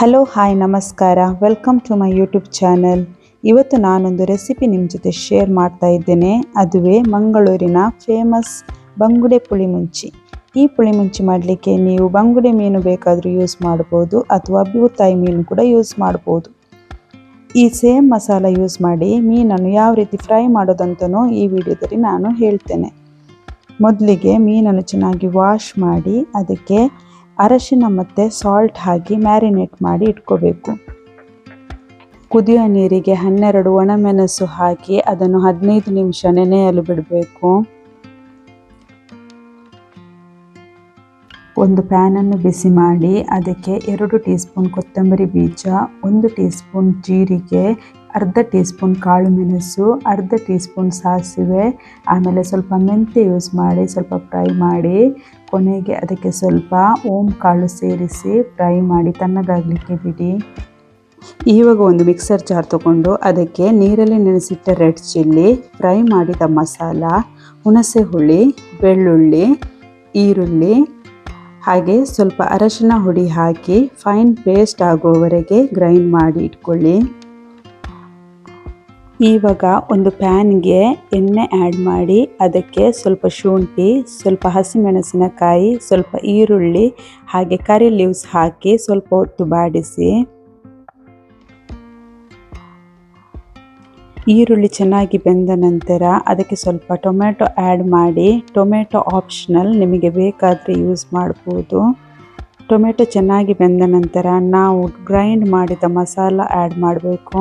Hello hi ನಮಸ್ಕಾರ, welcome to my YouTube channel. ಇವತ್ತು ನಾನೊಂದು ರೆಸಿಪಿ ನಿಮ್ಮ ಜೊತೆ ಶೇರ್ ಮಾಡ್ತಾ ಇದ್ದೇನೆ. ಅದುವೇ ಮಂಗಳೂರಿನ ಫೇಮಸ್ ಬಂಗುಡೆ ಪುಳಿಮುಂಚಿ. ಈ ಪುಳಿಮುಂಚಿ ಮಾಡಲಿಕ್ಕೆ ನೀವು ಬಂಗುಡೆ ಮೀನು ಬೇಕಾದರೂ ಯೂಸ್ ಮಾಡ್ಬೋದು ಅಥವಾ ಬೂತಾಯಿ ಮೀನು ಕೂಡ ಯೂಸ್ ಮಾಡ್ಬೋದು. ಈ ಸೇಮ್ ಮಸಾಲ ಯೂಸ್ ಮಾಡಿ ಮೀನನ್ನು ಯಾವ ರೀತಿ ಫ್ರೈ ಮಾಡೋದಂತನೂ ಈ ವಿಡಿಯೋದಲ್ಲಿ ನಾನು ಹೇಳ್ತೇನೆ. ಮೊದಲಿಗೆ ಮೀನನ್ನು ಚೆನ್ನಾಗಿ ವಾಶ್ ಮಾಡಿ ಅದಕ್ಕೆ ಅರಶಿನ ಮತ್ತು ಸಾಲ್ಟ್ ಹಾಕಿ ಮ್ಯಾರಿನೇಟ್ ಮಾಡಿ ಇಟ್ಕೋಬೇಕು. ಕುದಿಯೋ ನೀರಿಗೆ 12 ಒಣಮೆಣಸು ಹಾಕಿ ಅದನ್ನು 15 ನಿಮಿಷ ನೆನೆಯಲು ಬಿಡಬೇಕು. ಒಂದು ಪ್ಯಾನನ್ನು ಬಿಸಿ ಮಾಡಿ ಅದಕ್ಕೆ 2 ಟೀ ಸ್ಪೂನ್ ಕೊತ್ತಂಬರಿ ಬೀಜ, 1 ಟೀ ಸ್ಪೂನ್ ಜೀರಿಗೆ, ಅರ್ಧ ಟೀ ಸ್ಪೂನ್ ಕಾಳು ಮೆಣಸು, ಅರ್ಧ ಟೀ ಸ್ಪೂನ್ ಸಾಸಿವೆ, ಆಮೇಲೆ ಸ್ವಲ್ಪ ಮೆಂತ್ಯ ಯೂಸ್ ಮಾಡಿ ಸ್ವಲ್ಪ ಫ್ರೈ ಮಾಡಿ, ಕೊನೆಗೆ ಅದಕ್ಕೆ ಸ್ವಲ್ಪ ಓಮ್ ಕಾಳು ಸೇರಿಸಿ ಫ್ರೈ ಮಾಡಿ ತಣ್ಣಗಾಗಲಿಕ್ಕೆ ಬಿಡಿ. ಇವಾಗ ಒಂದು ಮಿಕ್ಸರ್ ಜಾರ್ ತಗೊಂಡು ಅದಕ್ಕೆ ನೀರಲ್ಲಿ ನೆನೆಸಿಟ್ಟ ರೆಡ್ ಚಿಲ್ಲಿ, ಫ್ರೈ ಮಾಡಿದ ಮಸಾಲ, ಹುಣಸೆ ಹುಳಿ, ಬೆಳ್ಳುಳ್ಳಿ, ಈರುಳ್ಳಿ ಹಾಗೆ ಸ್ವಲ್ಪ ಅರಶಿನ ಹುಡಿ ಹಾಕಿ ಫೈನ್ ಪೇಸ್ಟ್ ಆಗುವವರೆಗೆ ಗ್ರೈಂಡ್ ಮಾಡಿ ಇಟ್ಕೊಳ್ಳಿ. ಇವಾಗ ಒಂದು ಪ್ಯಾನ್ಗೆ ಎಣ್ಣೆ ಆ್ಯಡ್ ಮಾಡಿ ಅದಕ್ಕೆ ಸ್ವಲ್ಪ ಶುಂಠಿ, ಸ್ವಲ್ಪ ಹಸಿಮೆಣಸಿನಕಾಯಿ, ಸ್ವಲ್ಪ ಈರುಳ್ಳಿ ಹಾಗೆ ಕರಿ ಲೀವ್ಸ್ ಹಾಕಿ ಸ್ವಲ್ಪ ಹೊತ್ತು ಬಾಡಿಸಿ. ಈರುಳ್ಳಿ ಚೆನ್ನಾಗಿ ಬೆಂದ ನಂತರ ಅದಕ್ಕೆ ಸ್ವಲ್ಪ ಟೊಮೆಟೊ ಆ್ಯಡ್ ಮಾಡಿ. ಟೊಮೆಟೊ ಆಪ್ಷನಲ್, ನಿಮಗೆ ಬೇಕಾದರೆ ಯೂಸ್ ಮಾಡ್ಬೋದು. ಟೊಮೆಟೊ ಚೆನ್ನಾಗಿ ಬೆಂದ ನಂತರ ನಾವು ಗ್ರೈಂಡ್ ಮಾಡಿದ ಮಸಾಲ ಆ್ಯಡ್ ಮಾಡಬೇಕು.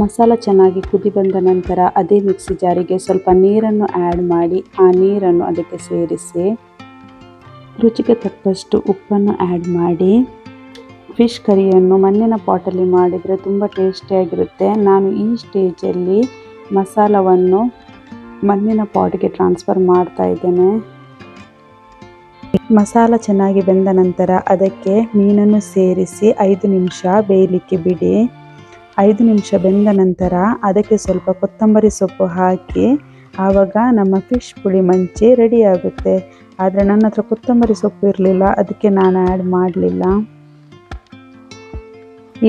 ಮಸಾಲ ಚೆನ್ನಾಗಿ ಕುದಿ ಬಂದ ನಂತರ ಅದೇ ಮಿಕ್ಸಿ ಜಾರಿಗೆ ಸ್ವಲ್ಪ ನೀರನ್ನು ಆ್ಯಡ್ ಮಾಡಿ ಆ ನೀರನ್ನು ಅದಕ್ಕೆ ಸೇರಿಸಿ ರುಚಿಗೆ ತಕ್ಕಷ್ಟು ಉಪ್ಪನ್ನು ಆ್ಯಡ್ ಮಾಡಿ. ಫಿಶ್ ಕರಿಯನ್ನು ಮಣ್ಣಿನ ಪಾಟಲ್ಲಿ ಮಾಡಿದರೆ ತುಂಬ ಟೇಸ್ಟಿಯಾಗಿರುತ್ತೆ. ನಾನು ಈ ಸ್ಟೇಜಲ್ಲಿ ಮಸಾಲವನ್ನು ಮಣ್ಣಿನ ಪಾಟ್ಗೆ ಟ್ರಾನ್ಸ್ಫರ್ ಮಾಡ್ತಾ ಇದ್ದೇನೆ. ಮಸಾಲ ಚೆನ್ನಾಗಿ ಬೆಂದ ನಂತರ ಅದಕ್ಕೆ ಮೀನನ್ನು ಸೇರಿಸಿ 5 ನಿಮಿಷ ಬೇಯಲಿಕ್ಕೆ ಬಿಡಿ. 5 ನಿಮಿಷ ಬೆಂದ ನಂತರ ಅದಕ್ಕೆ ಸ್ವಲ್ಪ ಕೊತ್ತಂಬರಿ ಸೊಪ್ಪು ಹಾಕಿ ಆವಾಗ ನಮ್ಮ ಫಿಶ್ ಪುಳಿಮುಂಚಿ ರೆಡಿ ಆಗುತ್ತೆ. ಆದರೆ ನನ್ನ ಹತ್ರ ಕೊತ್ತಂಬರಿ ಸೊಪ್ಪು ಇರಲಿಲ್ಲ, ಅದಕ್ಕೆ ನಾನು ಆ್ಯಡ್ ಮಾಡಲಿಲ್ಲ.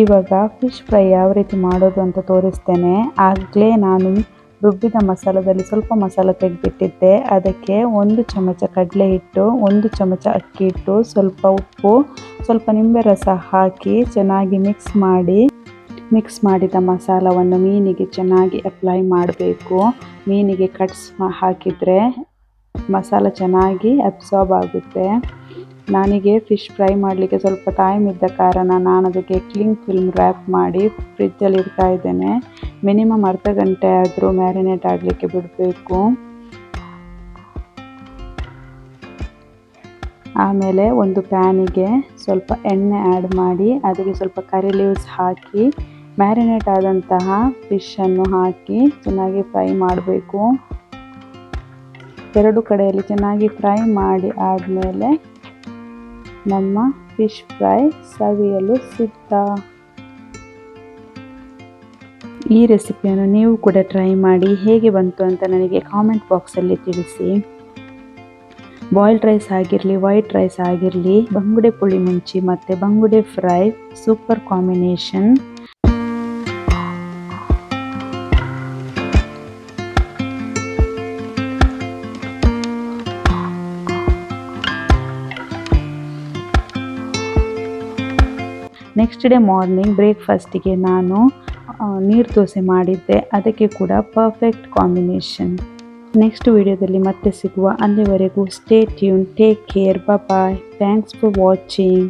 ಇವಾಗ ಫಿಶ್ ಫ್ರೈ ಯಾವ ರೀತಿ ಮಾಡೋದು ಅಂತ ತೋರಿಸ್ತೇನೆ. ಆಗಲೇ ನಾನು ರುಬ್ಬಿದ ಮಸಾಲದಲ್ಲಿ ಸ್ವಲ್ಪ ಮಸಾಲ ತೆಗೆದಿಟ್ಟಿದ್ದೆ. ಅದಕ್ಕೆ 1 ಚಮಚ ಕಡಲೆ ಹಿಟ್ಟು, 1 ಚಮಚ ಅಕ್ಕಿ ಹಿಟ್ಟು, ಸ್ವಲ್ಪ ಉಪ್ಪು, ಸ್ವಲ್ಪ ನಿಂಬೆ ರಸ ಹಾಕಿ ಚೆನ್ನಾಗಿ ಮಿಕ್ಸ್ ಮಾಡಿದ ಮಸಾಲವನ್ನು ಮೀನಿಗೆ ಚೆನ್ನಾಗಿ ಅಪ್ಲೈ ಮಾಡಬೇಕು. ಮೀನಿಗೆ ಕಟ್ಸ್ ಹಾಕಿದರೆ ಮಸಾಲ ಚೆನ್ನಾಗಿ ಅಬ್ಸಾರ್ಬ್ ಆಗುತ್ತೆ. ನನಗೆ ಫಿಶ್ ಫ್ರೈ ಮಾಡಲಿಕ್ಕೆ ಸ್ವಲ್ಪ ಟೈಮ್ ಇದ್ದ ಕಾರಣ ನಾನು ಅದಕ್ಕೆ ಕ್ಲಿಂಗ್ ಫಿಲ್ಮ್ ರ್ಯಾಪ್ ಮಾಡಿ ಫ್ರಿಜ್ಜಲ್ಲಿ ಇಡ್ತಾ ಇದ್ದೇನೆ. ಮಿನಿಮಮ್ ಅರ್ಧ ಗಂಟೆ ಆದರೂ ಮ್ಯಾರಿನೇಟ್ ಆಗಲಿಕ್ಕೆ ಬಿಡಬೇಕು. ಆಮೇಲೆ ಒಂದು ಪ್ಯಾನಿಗೆ ಸ್ವಲ್ಪ ಎಣ್ಣೆ ಆ್ಯಡ್ ಮಾಡಿ ಅದಕ್ಕೆ ಸ್ವಲ್ಪ ಕರಿ ಲೀವ್ಸ್ ಹಾಕಿ ಮ್ಯಾರಿನೇಟ್ ಆದಂತಹ ಫಿಶನ್ನು ಹಾಕಿ ಚೆನ್ನಾಗಿ ಫ್ರೈ ಮಾಡಬೇಕು. 2 ಕಡೆಯಲ್ಲಿ ಚೆನ್ನಾಗಿ ಫ್ರೈ ಮಾಡಿ ಆದಮೇಲೆ ನಮ್ಮ ಫಿಶ್ ಫ್ರೈ ಸವಿಯಲು ಸಿದ್ಧ. ಈ ರೆಸಿಪಿಯನ್ನು ನೀವು ಕೂಡ ಟ್ರೈ ಮಾಡಿ ಹೇಗೆ ಬಂತು ಅಂತ ನನಗೆ ಕಾಮೆಂಟ್ ಬಾಕ್ಸಲ್ಲಿ ತಿಳಿಸಿ. ಬಾಯ್ಲ್ಡ್ ರೈಸ್ ಆಗಿರಲಿ, ವೈಟ್ ರೈಸ್ ಆಗಿರಲಿ, ಬಂಗುಡೆ ಪುಳಿಮುಂಚಿ ಮತ್ತು ಬಂಗುಡೆ fry super combination. Next day morning ಬ್ರೇಕ್ಫಾಸ್ಟಿಗೆ ನಾನು ನೀರು ದೋಸೆ ಮಾಡಿದ್ದೆ, ಅದಕ್ಕೆ ಕೂಡ ಪರ್ಫೆಕ್ಟ್ ಕಾಂಬಿನೇಷನ್. ನೆಕ್ಸ್ಟ್ ವಿಡಿಯೋದಲ್ಲಿ ಮತ್ತೆ ಸಿಗುವ. ಅಲ್ಲಿವರೆಗೂ stay tune, take care, bye. Thanks for watching.